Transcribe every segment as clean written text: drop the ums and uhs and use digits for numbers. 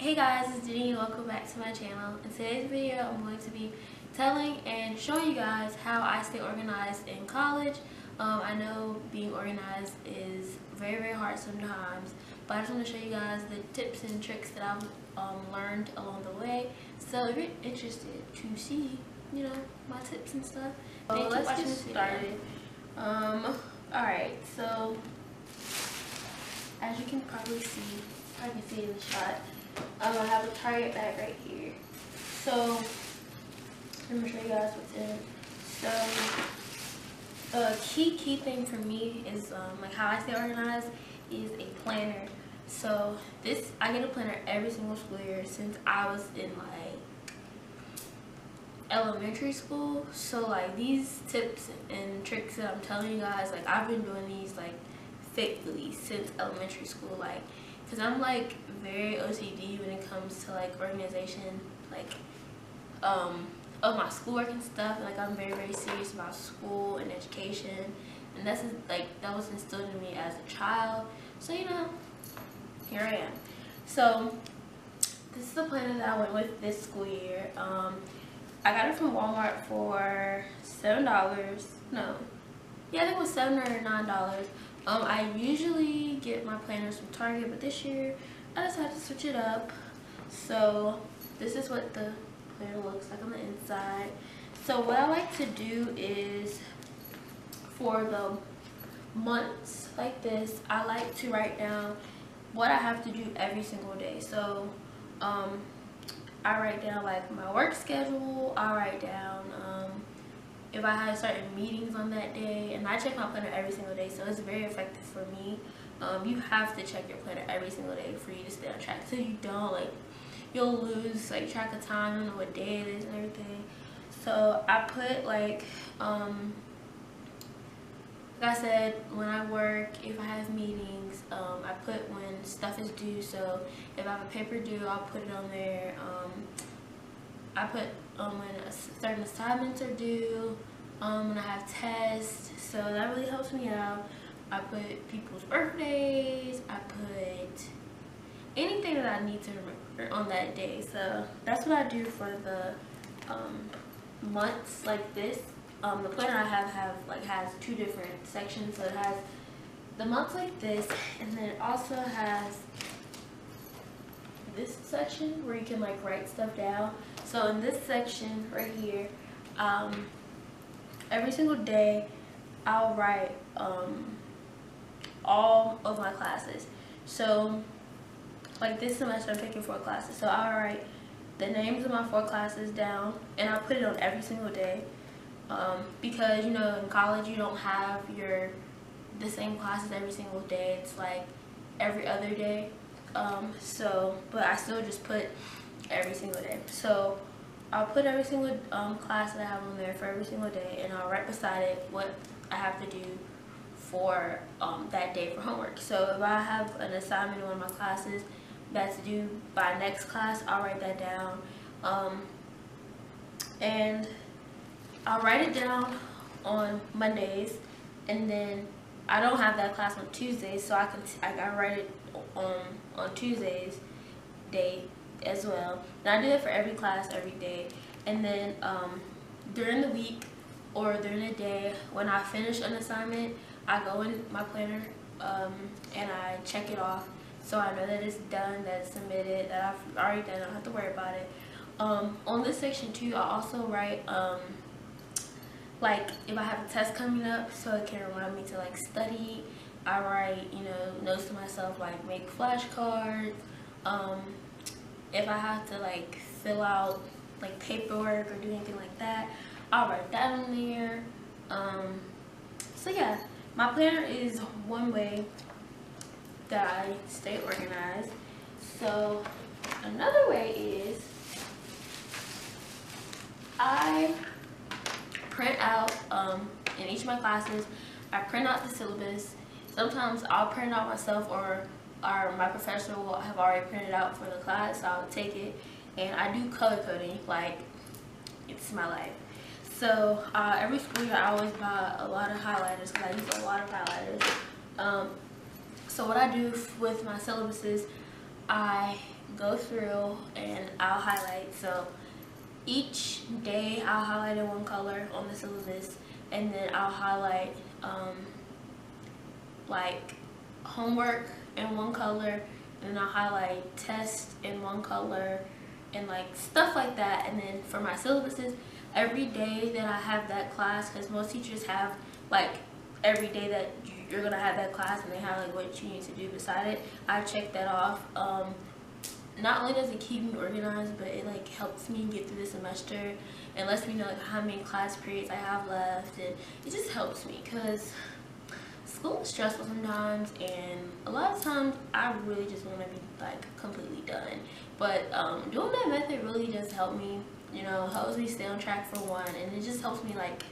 Hey guys, it's Jenny. Welcome back to my channel. In today's video, I'm going to be telling and showing you guys how I stay organized in college. I know being organized is very hard sometimes, but I just want to show you guys the tips and tricks that I've learned along the way. So if you're interested to see, my tips and stuff, let's get started. Alright, so as you can probably see, I can see it in the shot. I have a Target bag right here. So let me show you guys what's in it. So the key thing for me is like how I stay organized is a planner. So I get a planner every single school year since I was in like elementary school. So like these tips and tricks that I'm telling you guys, like I've been doing these like faithfully since elementary school, like because I'm like very OCD when it comes to like organization, like of my schoolwork and stuff. Like I'm very serious about school and education, and that's like that was instilled in me as a child. So here I am. So this is the planner that I went with this school year. I got it from Walmart for $7. No, yeah, I think it was $7 or $9. I usually get my planners from Target, but this year I decided to switch it up. So this is what the planner looks like on the inside. So what I like to do is for the months like this, I like to write down what I have to do every single day. So I write down like my work schedule. I write down if I had certain meetings on that day, and I check my planner every single day, so it's very effective for me. You have to check your planner every single day for you to stay on track. So you don't, like, you'll lose like track of time, you know what day it is and everything. So I put like I said, when I work, if I have meetings, I put when stuff is due. So if I have a paper due, I'll put it on there. I put when certain assignments are due, when I have tests, so that really helps me out. I put people's birthdays, I put anything that I need to remember on that day. So that's what I do for the months like this. The planner I have has two different sections. So it has the months like this, and then it also has this section where you can like write stuff down. So in this section right here, every single day I'll write all of my classes. So like this semester I'm taking 4 classes, so I'll write the names of my 4 classes down, and I'll put it on every single day, because in college you don't have the same classes every single day. It's like every other day. But I still just put every single day. So I'll put every single class that I have on there for every single day, and I'll write beside it what I have to do for that day for homework. So if I have an assignment in one of my classes that's due by next class, I'll write that down, and I'll write it down on Mondays, and then I don't have that class on Tuesdays, so I write it on Tuesday's day as well. And I do that for every class every day. And then during the week or during the day, when I finish an assignment, I go in my planner and I check it off, so I know that it's done, that it's submitted, that I've already done. I don't have to worry about it. On this section too, I also write like if I have a test coming up, so it can remind me to like study. I write notes to myself, like make flashcards. If I have to like fill out like paperwork or do anything like that, I'll write that on there. So yeah, my planner is one way that I stay organized. So another way is I print out in each of my classes. I print out the syllabus. Sometimes I'll print it out myself, or my professor will have already printed out for the class, so I'll take it. And I do color coding, like it's my life. So every school year I always buy a lot of highlighters because I use a lot of highlighters. So what I do with my syllabuses, I go through and I'll highlight. So each day I'll highlight in one color on the syllabus, and then I'll highlight like homework in one color, and then I'll highlight tests in one color, and like stuff like that. And then for my syllabuses, every day that I have that class, because most teachers have like every day that you're gonna have that class, and they have like what you need to do beside it, I check that off. Not only does it keep me organized, but it like helps me get through the semester and lets me know like how many class periods I have left, and it just helps me because school is stressful sometimes, and a lot of times I really just want to be like completely done. But doing that method really does help me, you know, helps me stay on track for one, and it just helps me like,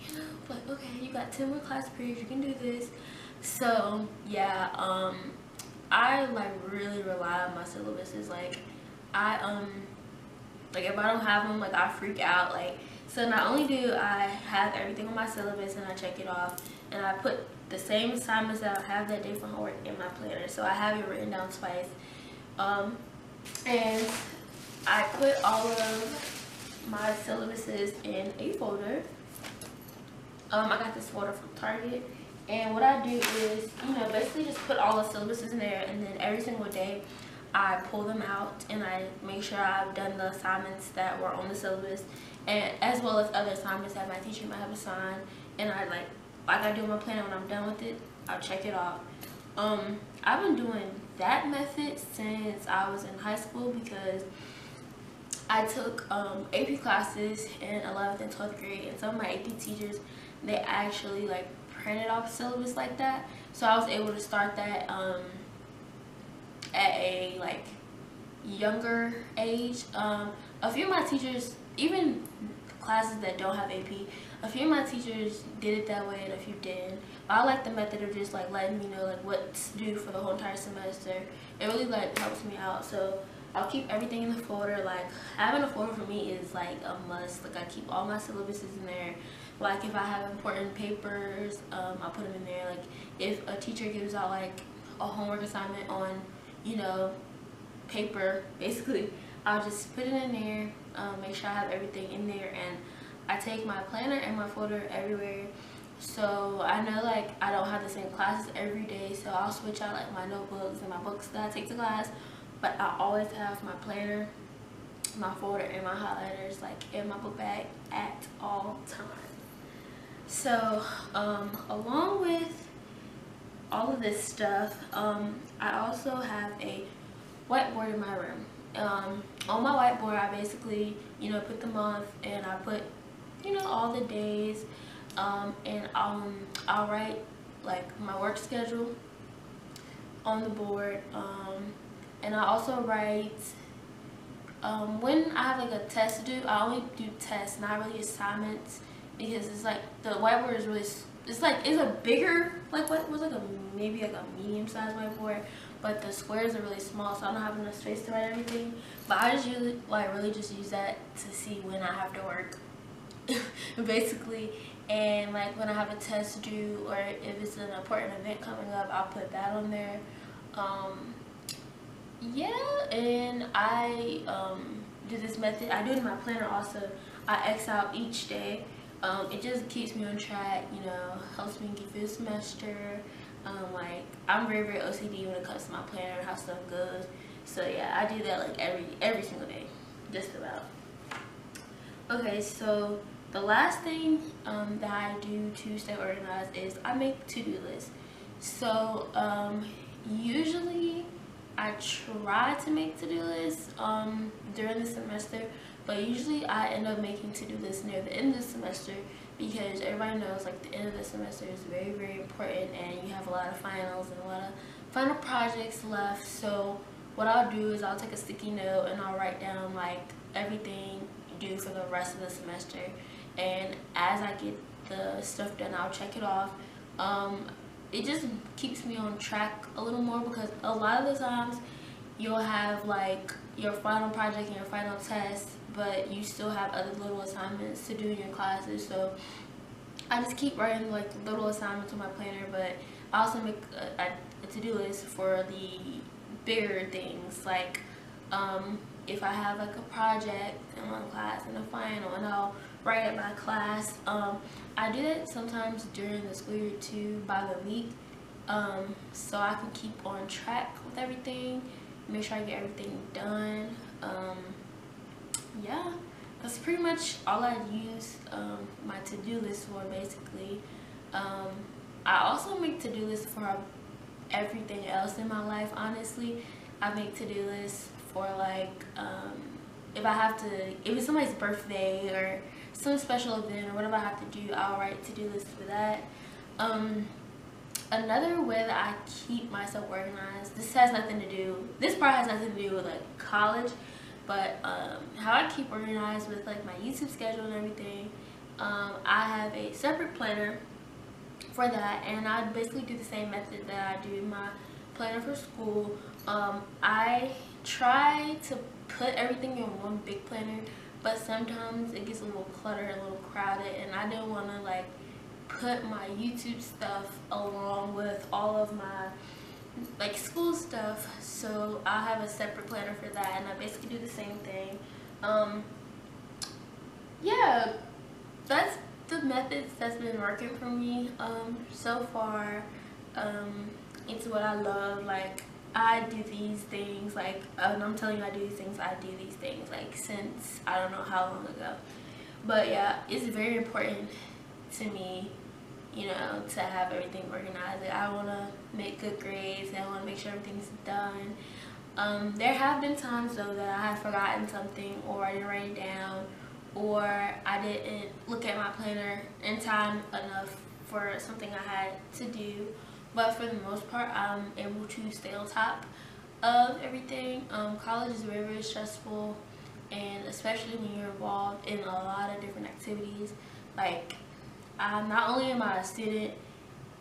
you know, like, okay, you got 10 more class periods, you can do this. So yeah, I like really rely on my syllabuses. Like like if I don't have them, like I freak out. Like, so not only do I have everything on my syllabus and I check it off, and I put the same assignments that I have that day for homework in my planner, so I have it written down twice. And I put all of my syllabuses in a folder. I got this folder from Target, and what I do is, you know, basically just put all the syllabuses in there, and then every single day I pull them out and I make sure I've done the assignments that were on the syllabus, and as well as other assignments that my teacher might have assigned, and I like I do in my planner. When I'm done with it, I'll check it off. I've been doing that method since I was in high school, because I took AP classes in 11th and 12th grade, and some of my AP teachers, they actually like printed off syllabus like that, so I was able to start that at a like younger age. A few of my teachers, even classes that don't have AP, a few of my teachers did it that way and a few didn't. But I like the method of just like letting me know like what to do for the whole entire semester. It really like helps me out. So I'll keep everything in the folder. Like having a folder for me is like a must. Like I keep all my syllabuses in there. Like if I have important papers, I'll put them in there. Like if a teacher gives out like a homework assignment on, you know, paper, basically, I'll just put it in there, make sure I have everything in there, and I take my planner and my folder everywhere. So I know like I don't have the same classes every day, so I'll switch out like my notebooks and my books that I take to class, but I always have my planner, my folder, and my highlighters like in my book bag at all times. So along with all of this stuff, I also have a whiteboard in my room. On my whiteboard, I basically, you know, put the month, and I put, you know, all the days, and I'll write like my work schedule on the board, and I also write when I have like a test due. I only do tests, not really assignments, because it's like the whiteboard is really, it's a bigger, like what was like a maybe like a medium-sized whiteboard, but the squares are really small, so I don't have enough space to write everything. But I just usually like really just use that to see when I have to work basically, and like when I have a test due, or if it's an important event coming up, I'll put that on there. Yeah, and I do this method. I do it in my planner also. I X out each day. It just keeps me on track, you know, helps me get through the semester. Like I'm very, very OCD when it comes to my planner and how stuff goes. So yeah, I do that like every single day, just about. Okay, so the last thing that I do to stay organized is I make to-do lists. So usually I try to make to-do lists during the semester, but usually I end up making to-do lists near the end of the semester, because everybody knows like the end of the semester is very, very important, and you have a lot of finals and a lot of final projects left. So what I'll do is I'll take a sticky note and I'll write down like everything due for the rest of the semester, and as I get the stuff done, I'll check it off. It just keeps me on track a little more, because a lot of the times you'll have like your final project and your final test, but you still have other little assignments to do in your classes. So I just keep writing like little assignments on my planner, but I also make a to-do list for the bigger things, like if I have like a project in one class and a final, and I'll write it by class. I do that sometimes during the school year too, by the week, so I can keep on track with everything, make sure I get everything done. Yeah, that's pretty much all I use my to-do list for, basically. I also make to-do lists for everything else in my life, honestly. I make to-do lists for like if it's somebody's birthday or some special event or whatever I have to do, I'll write to-do lists for that. Another way that I keep myself organized, this part has nothing to do with like college, but how I keep organized with like my YouTube schedule and everything, I have a separate planner for that, and I basically do the same method that I do in my planner for school. I try to put everything in one big planner, but sometimes it gets a little cluttered, a little crowded, and I don't want to like put my YouTube stuff along with all of my like school stuff, so I have a separate planner for that, and I basically do the same thing. Yeah, that's the methods that's been working for me so far. It's what I love. Like, I do these things, like, and I'm telling you I do these things, like since I don't know how long ago. But yeah, it's very important to me, you know, to have everything organized. Like, I want to make good grades, and I want to make sure everything's done. There have been times though that I have forgotten something, or I didn't write it down, or I didn't look at my planner in time enough for something I had to do. But for the most part, I'm able to stay on top of everything. College is very, very stressful, and especially when you're involved in a lot of different activities. Like, not only am I a student,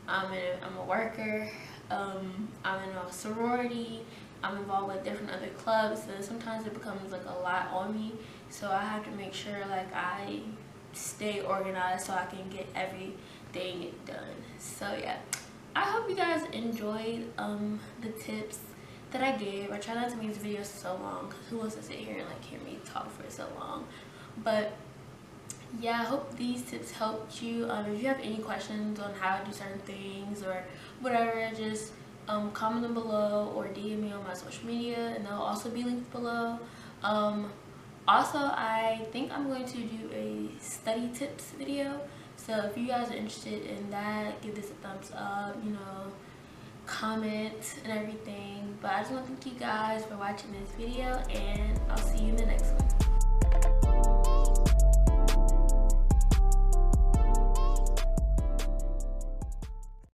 I'm a worker, I'm in a sorority, I'm involved with different other clubs, so sometimes it becomes like a lot on me. So I have to make sure like I stay organized so I can get everything done. So yeah, I hope you guys enjoyed the tips that I gave. I try not to make this video so long, because who wants to sit here and like hear me talk for so long? But yeah, I hope these tips helped you. If you have any questions on how to do certain things or whatever, just comment them below or DM me on my social media, and they'll also be linked below. Also, I think I'm going to do a study tips video, so if you guys are interested in that, give this a thumbs up, you know, comment and everything. But I just want to thank you guys for watching this video, and I'll see you in the next one.